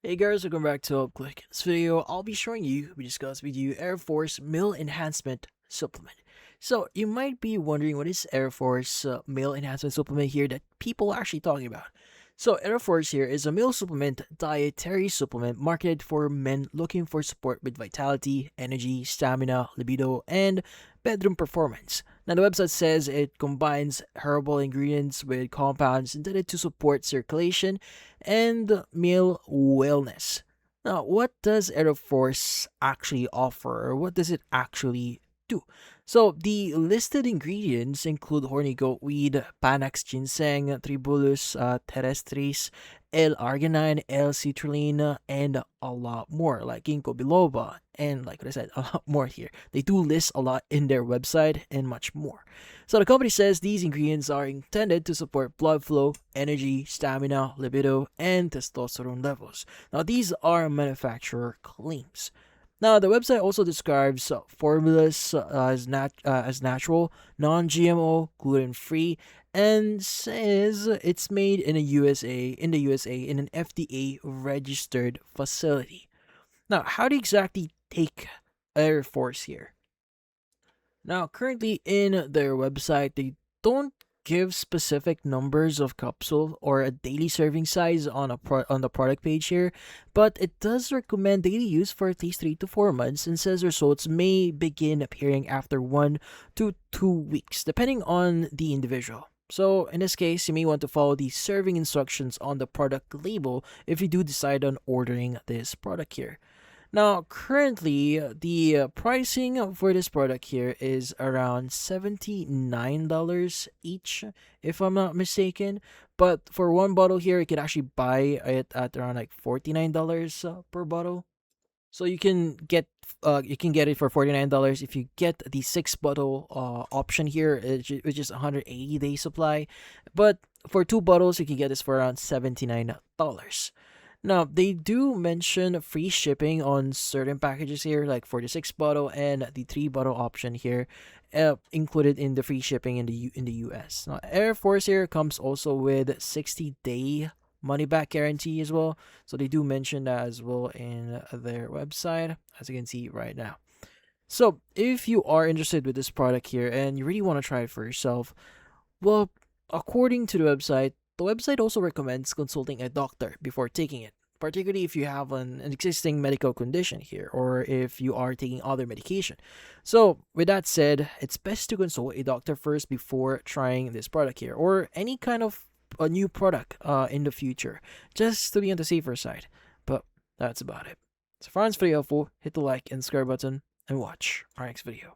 Hey guys, welcome back to UpClick. In this video, I'll be showing you, we discuss with you EreForce Male Enhancement Supplement. So, you might be wondering what is EreForce Male Enhancement Supplement here that people are actually talking about. So, EreForce here is a male supplement dietary supplement marketed for men looking for support with vitality, energy, stamina, libido, and bedroom performance. Now, the website says it combines herbal ingredients with compounds intended to support circulation and male wellness. Now, what does EreForce actually offer, or what does it actually do? So, the listed ingredients include horny goatweed, Panax ginseng, Tribulus terrestris, L-arginine, L-citrulline, and a lot more, like ginkgo biloba, and like what I said, a lot more here. They do list a lot in their website and much more. So the company says these ingredients are intended to support blood flow, energy, stamina, libido, and testosterone levels. Now these are manufacturer claims. Now the website also describes formulas as natural, non-GMO, gluten-free, and says it's made in the USA in an FDA registered facility. Now, how do you exactly take Air Force here? Now, currently in their website, they don't give specific numbers of capsule or a daily serving size on on the product page here, but it does recommend daily use for at least 3 to 4 months and says results may begin appearing after 1 to 2 weeks, depending on the individual. So, in this case, you may want to follow the serving instructions on the product label if you do decide on ordering this product here. Now, currently, the pricing for this product here is around $79 each, if I'm not mistaken. But for one bottle here, you can actually buy it at around like $49 per bottle. So you can get it for $49 if you get the 6 bottle option here, which is 180-day supply. But for 2 bottles, you can get this for around $79. Now, they do mention free shipping on certain packages here, like for the 6 bottle and the 3 bottle option here, included in the free shipping in the US. Now, EreForce here comes also with 60-day money back guarantee as well. So they do mention that as well in their website, as you can see right now. So if you are interested with this product here and you really want to try it for yourself, well, according to the website also recommends consulting a doctor before taking it, particularly if you have an existing medical condition here or if you are taking other medication. So, with that said, it's best to consult a doctor first before trying this product here or any kind of a new product in the future, just to be on the safer side. But that's about it. So, if you found this video helpful, hit the like and subscribe button and watch our next video.